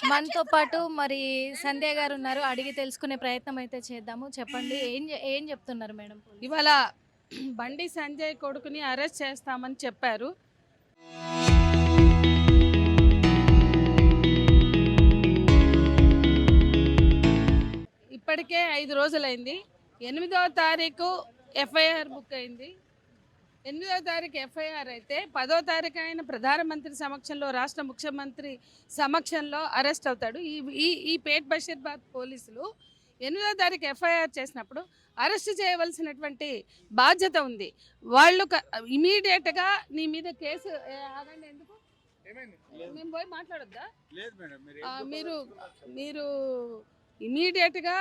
మనతో పాటు మరి సంధ్య గారు ఉన్నారు. అడిగి తెలుసుకునే ప్రయత్నం అయితే చేద్దాము. చెప్పండి ఏం చెప్తున్నారు మేడం పోలీసులు? ఇవాళ బండి సంజయ్ కొడుకుని అరెస్ట్ చేస్తామని చెప్పారు. ఇప్పటికే 5 రోజులైంది. 8వ తారీఖు ఎఫ్ఐఆర్ బుక్ అయింది. 8వ తారీఖు ఎఫ్ఐఆర్ అయితే 10వ తారీఖు ఆయన ప్రధానమంత్రి సమక్షంలో, రాష్ట్ర ముఖ్యమంత్రి సమక్షంలో అరెస్ట్ అవుతాడు. ఈ ఈ ఈ పేట్ బషీర్బాద్ పోలీసులు 8వ తారీఖు ఎఫ్ఐఆర్ చేసినప్పుడు అరెస్ట్ చేయవలసినటువంటి బాధ్యత ఉంది. వాళ్ళు ఇమీడియట్గా నీ మీద కేసు ఆగండి. ఎందుకు మేము పోయి మాట్లాడొద్దా? మీరు మీరు ఇమీడియట్గా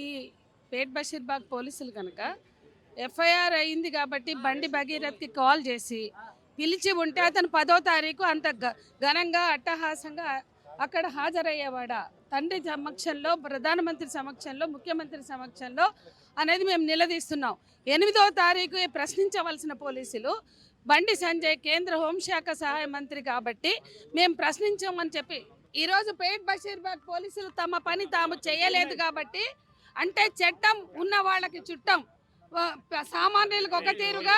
ఈ పేట్ బషీర్బాగ్ పోలీసులు కనుక ఎఫ్ఐఆర్ అయింది కాబట్టి బండి భగీరథ్కి కాల్ చేసి పిలిచి ఉంటే అతను 10వ తారీఖు అంత ఘనంగా అట్టహాసంగా అక్కడ హాజరయ్యేవాడా? తండ్రి సమక్షంలో, ప్రధానమంత్రి సమక్షంలో, ముఖ్యమంత్రి సమక్షంలో అనేది మేము నిలదీస్తున్నాం. 8వ తారీఖు ప్రశ్నించవలసిన పోలీసులు బండి సంజయ్ కేంద్ర హోంశాఖ సహాయ మంత్రి కాబట్టి మేము ప్రశ్నించామని చెప్పి ఈరోజు పేట్ బషీర్బాగ్ పోలీసులు తమ పని తాము చేయలేదు కాబట్టి, అంటే చట్టం ఉన్న వాళ్ళకి చుట్టం, సామాన్యులకు ఒక తీరుగా,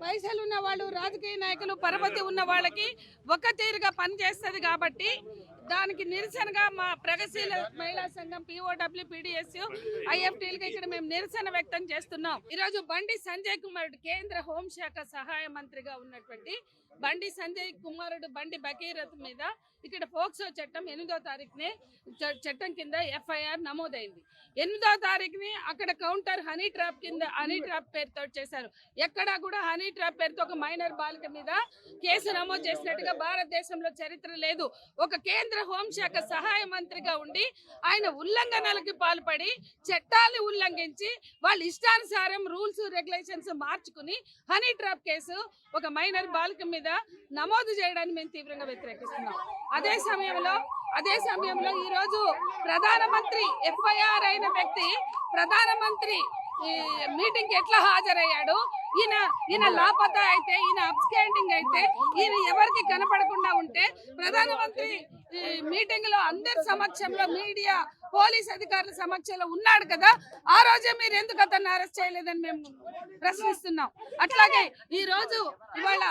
పైసలు ఉన్న వాళ్ళు, రాజకీయ నాయకులు, పరపతి ఉన్న వాళ్ళకి ఒక తీరుగా పనిచేస్తుంది కాబట్టి దానికి నిరసనగా మా ప్రగతిశీల మహిళా సంఘం, పిఓడబ్ల్యూ, పిడిఎస్, ఐఎఫ్టీలకు ఇక్కడ మేము నిరసన వ్యక్తం చేస్తున్నాం. ఈరోజు బండి సంజయ్ కుమారుడు కేంద్ర హోంశాఖ సహాయ మంత్రిగా ఉన్నటువంటి బండి సంజయ్ కుమారుడు బండి భగీరథ్ మీద ఇక్కడ పోక్సో చట్టం 8వ తారీఖునే చట్టం కింద ఎఫ్ఐఆర్ నమోదైంది. 8వ తారీఖుని అక్కడ కౌంటర్ హనీ ట్రాప్ కింద, హనీ ట్రాప్ పేరుతో చేశారు. ఎక్కడా కూడా హనీ ట్రాప్ పేరుతో ఒక మైనర్ బాలిక మీద కేసు నమోదు చేసినట్టుగా భారతదేశంలో చరిత్ర లేదు. ఒక కేంద్ర హోంశాఖ సహాయ మంత్రిగా ఉండి ఆయన ఉల్లంఘనలకు పాల్పడి చట్టాలను ఉల్లంఘించి వాళ్ళ ఇష్టానుసారం రూల్స్ రెగ్యులేషన్స్ మార్చుకుని హనీ ట్రాప్ కేసు ఒక మైనర్ బాలిక మీద నమోదు చేయడాన్ని మేము తీవ్రంగా వ్యతిరేకిస్తున్నాం. అదే సమయంలో ఈరోజు ప్రధానమంత్రి ఎఫ్ఐఆర్ అయిన వ్యక్తి ప్రధానమంత్రి మీటింగ్ ఎట్లా హాజరయ్యాడు? ఈయన లాపతా అయితే, ఈయన అబ్స్కాండింగ్ అయితే, ఈయన ఎవరికి కనపడకుండా ఉంటే ప్రధానమంత్రి మీటింగ్ లో అందరి సమక్షంలో, మీడియా, పోలీస్ అధికారుల సమక్షంలో ఉన్నాడు కదా, ఆ రోజే మీరు ఎందుకు అతన్ని అరెస్ట్ చేయలేదని మేము ప్రశ్నిస్తున్నాం. అట్లాగే ఇవాళ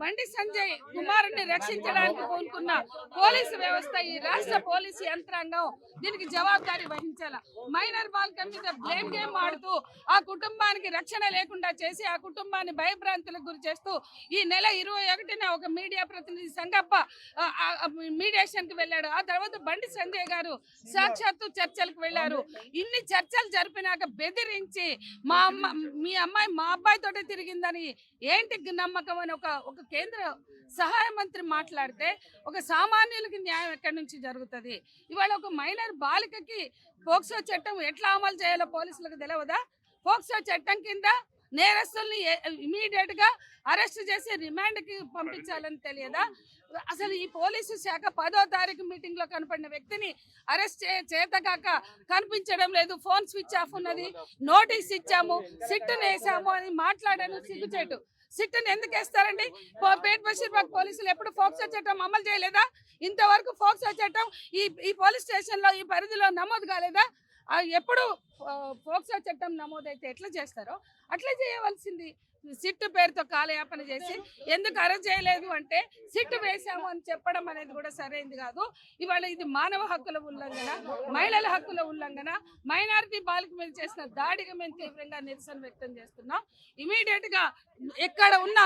బండి సంజయ్ కుమారుని రక్షించడానికి కోరుకున్న పోలీసు వ్యవస్థ, ఈ రాష్ట్ర పోలీసు యంత్రాంగం దీనికి జవాబుదారీ వహించాల. మైనర్ బాలిక మీద బ్లేమ్ గేమ్ ఆడుతూ ఆ కుటుంబానికి రక్షణ లేకుండా చేసి ఆ కుటుంబాన్ని భయభ్రాంతులకు గురి చేస్తూ ఈ నెల 21న ఒక మీడియా ప్రతినిధి సంగప్ప మీడియేషన్ కి వెళ్ళాడు. ఆ తర్వాత బండి సంజయ్ గారు సాక్షాత్తు చర్చలకు వెళ్ళారు. ఇన్ని చర్చలు జరిపినాక బెదిరించి మీ అమ్మాయి మా అబ్బాయితోటే తిరిగిందని ఏంటి నమ్మకం అని ఒక కేంద్ర సహాయ మంత్రి మాట్లాడితే ఒక సామాన్యులకి న్యాయం ఎక్కడి నుంచి జరుగుతుంది? ఇవాళ ఒక మైనర్ బాలికకి పోక్సో చట్టం ఎట్లా అమలు చేయాలో పోలీసులకు తెలియదా? పోక్సో చట్టం కింద నేరస్తుల్ని ఇమీడియట్ గా అరెస్ట్ చేసి రిమాండ్ కి పంపించాలని తెలియదా? అసలు ఈ పోలీసు శాఖ 10వ తారీఖు మీటింగ్ లో కనపడిన వ్యక్తిని అరెస్ట్ చేతకాక కనిపించడం లేదు. ఫోన్ స్విచ్ ఆఫ్ ఉన్నది, నోటీస్ ఇచ్చాము, సిట్టును వేసాము అని మాట్లాడాను. సిగ్గుచేటు. సిట్టును ఎందుకు వేస్తారండి? పేట్ బషీర్బాగ్ పోలీసులు ఎప్పుడు పోక్సో చట్టం అమలు చేయలేదా? ఇంతవరకు పోక్సో చట్టం ఈ పోలీస్ స్టేషన్ లో, ఈ పరిధిలో నమోదు కాలేదా? ఎప్పుడు పోక్సో చట్టం నమోదైతే ఎట్లా చేస్తారో అట్లా చేయవలసింది. సిట్టు పేరుతో కాలయాపన చేసి ఎందుకు అరెస్ట్ చేయలేదు అంటే సిట్టు వేశాము అని చెప్పడం అనేది కూడా సరైనది కాదు. ఇవాళ ఇది మానవ హక్కుల ఉల్లంఘన, మహిళల హక్కుల ఉల్లంఘన, మైనారిటీ బాలిక మీద చేసిన దాడిగా మేము తీవ్రంగా నిరసన వ్యక్తం చేస్తున్నాం. ఇమీడియట్ గా ఎక్కడ ఉన్న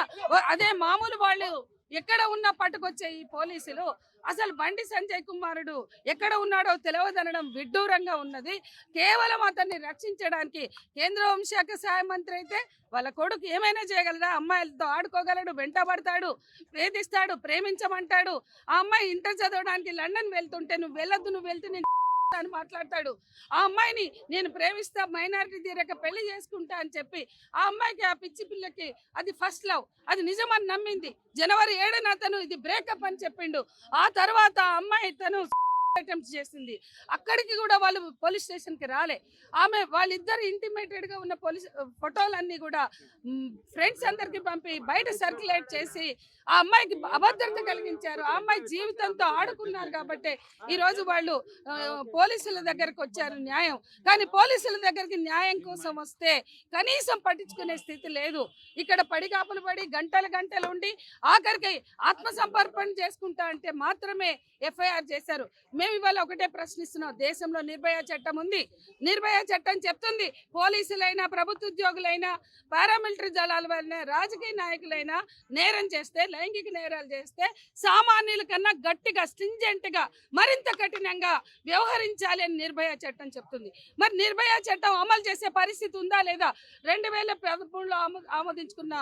అదే మామూలు వాళ్ళు ఎక్కడ ఉన్నా పట్టుకొచ్చే ఈ పోలీసులు అసలు బండి సంజయ్ కుమారుడు ఎక్కడ ఉన్నాడో తెలియదనడం విడ్డూరంగా ఉన్నది. కేవలం అతన్ని రక్షించడానికి కేంద్ర హోంశాఖ సహాయ మంత్రి అయితే వాళ్ళ కొడుకు ఏమైనా చేయగలరా? అమ్మాయిలతో ఆడుకోగలడు, వెంటబడతాడు, వేధిస్తాడు, ప్రేమించమంటాడు. ఆ అమ్మాయి ఇంటర్ చదవడానికి లండన్ వెళ్తుంటే నువ్వు వెళ్ళొద్దు, నువ్వు వెళ్తే నేను అని మాట్లాడతాడు. ఆ అమ్మాయిని నేను ప్రేమిస్తా, మైనారిటీ తీరక పెళ్లి చేసుకుంటా అని చెప్పి ఆ అమ్మాయికి, ఆ పిచ్చి పిల్లకి అది ఫస్ట్ లవ్, అది నిజమని నమ్మింది. జనవరి 7న అతను ఇది బ్రేకప్ అని చెప్పిండు. ఆ తర్వాత ఆ అమ్మాయి తను అటెంప్ట్ చేసింది. అక్కడికి కూడా వాళ్ళు పోలీస్ స్టేషన్కి రాలే. వాళ్ళిద్దరు ఇంటిమేటెడ్ గా ఉన్న పోలీస్ ఫోటోలన్నీ కూడా ఫ్రెండ్స్ అందరికి పంపి బయట సర్క్యులేట్ చేసి ఆ అమ్మాయికి అభద్రత కలిగించారు. ఆ అమ్మాయి జీవితంతో ఆడుకున్నారు కాబట్టి ఈ రోజు వాళ్ళు పోలీసుల దగ్గరకు వచ్చారు న్యాయం. కానీ పోలీసుల దగ్గరికి న్యాయం కోసం వస్తే కనీసం పట్టించుకునే స్థితి లేదు. ఇక్కడ పడిగాపులు పడి గంటలు ఉండి ఆఖరికి ఆత్మసమర్పణ చేసుకుంటా అంటే మాత్రమే ఎఫ్ఐఆర్ చేశారు. మేము ఇవాళ ఒకటే ప్రశ్నిస్తున్నాం. దేశంలో నిర్భయ చట్టం ఉంది. నిర్భయ చట్టం చెప్తుంది పోలీసులైనా, ప్రభుత్వ ఉద్యోగులైనా, పారామిలిటరీ దళాల వల్ల రాజకీయ నాయకులైనా నేరం చేస్తే, లైంగిక నేరాలు చేస్తే సామాన్యుల కన్నా గట్టిగా, స్ట్రింజెంట్ గా, మరింత కఠినంగా వ్యవహరించాలి అని నిర్భయ చట్టం చెప్తుంది. మరి నిర్భయ చట్టం అమలు చేసే పరిస్థితి ఉందా లేదా? 2013లో ఆమోదించుకున్న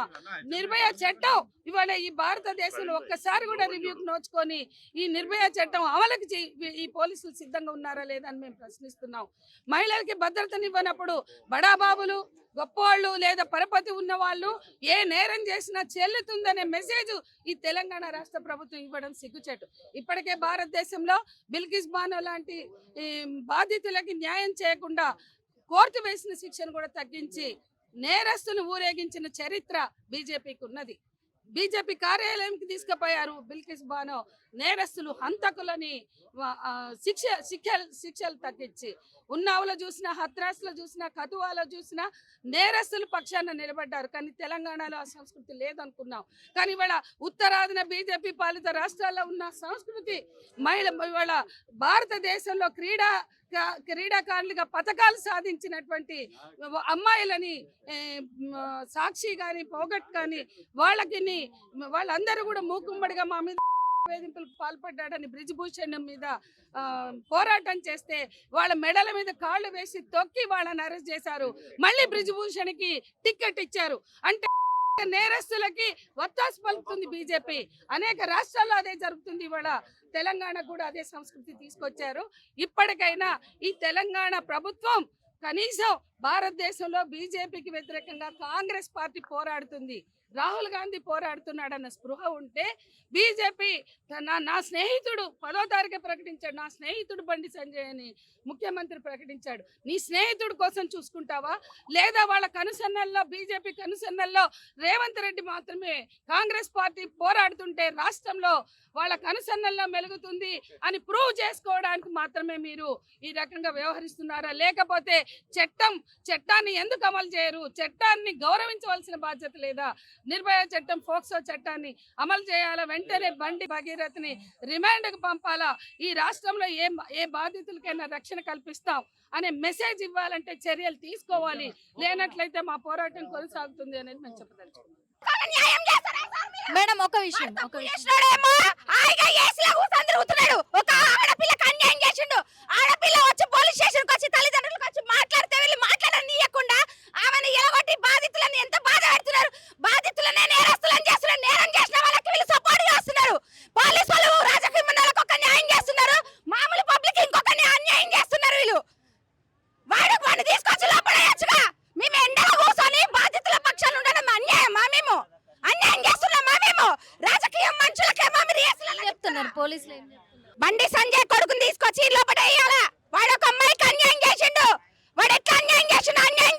నిర్భయ చట్టం ఇవాళ ఈ భారతదేశంలో ఒక్కసారి కూడా రివ్యూకి నోచుకొని ఈ నిర్భయ చట్టం అమలుకి ఈ పోలీసులు సిద్ధంగా ఉన్నారా లేదా అని మేము ప్రశ్నిస్తున్నాం. మహిళలకి భద్రతనివ్వనప్పుడు బడాబాబులు, గొప్పవాళ్ళు లేదా పరపతి ఉన్న వాళ్ళు ఏ నేరం చేసినా చెల్లుతుందనే మెసేజ్ ఈ తెలంగాణ రాష్ట్ర ప్రభుత్వం ఇవ్వడం సిగ్గుచేటు. ఇప్పటికే భారతదేశంలో బిల్కిస్ బానో లాంటి బాధితులకి న్యాయం చేయకుండా కోర్టు వేసిన శిక్షను కూడా తగ్గించి నేరస్తులు ఊరేగించిన చరిత్ర బీజేపీకి ఉన్నది. బీజేపీ కార్యాలయంకి తీసుకుపోయారు బిల్కిస్ బానో నేరస్తులు, హంతకులని శిక్షలు తగ్గించి. ఉన్నావులో చూసినా, హత్రాస్లో చూసినా, కతువాలో చూసినా నేరస్తులు పక్షాన నిలబడ్డారు. కానీ తెలంగాణలో ఆ సంస్కృతి లేదనుకున్నాం. కానీ ఇవాళ ఉత్తరాదిన బీజేపీ పాలిత రాష్ట్రాల్లో ఉన్న సంస్కృతి ఇవాళ భారతదేశంలో క్రీడాకారులుగా పథకాలు సాధించినటువంటి అమ్మాయిలని సాక్షి కానీ, పోగట్ కానీ వాళ్ళందరూ కూడా మూకుమ్మడిగా మా మీద వేధింపులకు పాల్పడ్డాడని బ్రిజ్భూషణ్ మీద పోరాటం చేస్తే వాళ్ళ మెడల మీద కాళ్ళు వేసి తొక్కి వాళ్ళని అరెస్ట్ చేశారు. మళ్ళీ బ్రిజ్భూషణ్కి టికెట్ ఇచ్చారు. అంటే నేరస్తులకి వత్తాసు పలుకుతుంది బీజేపీ. అనేక రాష్ట్రాల్లో అదే జరుగుతుంది. ఇవాళ తెలంగాణ కూడా అదే సంస్కృతి తీసుకొచ్చారు. ఇప్పటికైనా ఈ తెలంగాణ ప్రభుత్వం కనీసం భారతదేశంలో బీజేపీకి వ్యతిరేకంగా కాంగ్రెస్ పార్టీ పోరాడుతుంది, రాహుల్ గాంధీ పోరాడుతున్నాడన్న స్పృహ ఉంటే బీజేపీ నా స్నేహితుడు 10వ తారీఖు ప్రకటించాడు, నా స్నేహితుడు బండి సంజయ్ అని ముఖ్యమంత్రి ప్రకటించాడు. నీ స్నేహితుడి కోసం చూసుకుంటావా? లేదా వాళ్ళ కనుసన్నల్లో, బీజేపీ కనుసన్నల్లో రేవంత్ రెడ్డి మాత్రమే కాంగ్రెస్ పార్టీ పోరాడుతుంటే రాష్ట్రంలో వాళ్ళ కనుసన్నల్లో మెలుగుతుంది అని ప్రూవ్ చేసుకోవడానికి మాత్రమే మీరు ఈ రకంగా వ్యవహరిస్తున్నారా? లేకపోతే చట్టాన్ని ఎందుకు అమలు చేయరు? చట్టాన్ని గౌరవించవలసిన బాధ్యత లేదా? నిర్భయ చట్టం, ఫోక్సో చట్టాన్ని అమలు చేయాలా? వెంటనే బండి భగీరథని రిమాండ్కి పంపాలా? ఈ రాష్ట్రంలో ఏ బాధితులకైనా రక్షణ కల్పిస్తాం అనే మెసేజ్ ఇవ్వాలంటే చర్యలు తీసుకోవాలి. లేనట్లయితే మా పోరాటం కొనసాగుతుంది అనేది మేము చెప్పదలుచుకున్నాం. మేడం ఒక విషయం ఒక ఆడపిల్లకి అన్యాయం చేసిండు. ఆడపిల్ల వచ్చి పోలీస్ స్టేషన్కి వచ్చి తల్లిదండ్రులకు వచ్చి మాట్లాడితే వీళ్ళు మాట్లాడనీయకుండా ఆమెను ఎలగొట్టి బాధితులను ఎంత బాధ పెడుతున్నారు. బాధితులనే నేరస్తులను చేస్తున్నారు. నేరం చేసిన వాళ్ళకి వీళ్ళు సపోర్ట్ చేస్తున్నారు. పోలీసు వాళ్ళు రాజకీయ మండలకు ఒక న్యాయం చేస్తున్నారు, మామూలు పబ్లిక్ ఇంకొక అన్యాయం చేస్తున్నారు. వీళ్ళు వాడిని తీసుకొచ్చి లోపడేయచ్చుగా. మేము ఎండలో కూర్చొని బాధితుల పక్షాలు ఉండడం అన్యాయమా? మేము అన్యాయం చేస్తున్నామా? మేము రాజకీయ మనుషులకేమో మీరు చెప్తున్నారు, పోలీసులు ఏం చెప్తున్నారు? బండి సంజయ్ కొడుకుని తీసుకొచ్చి లోపడేయాలా? వాడు ఒక అమ్మాయికి అన్యాయం చేసిండు. వాడు ఎట్లా అన్యాయం చేసిండు? అన్యాయం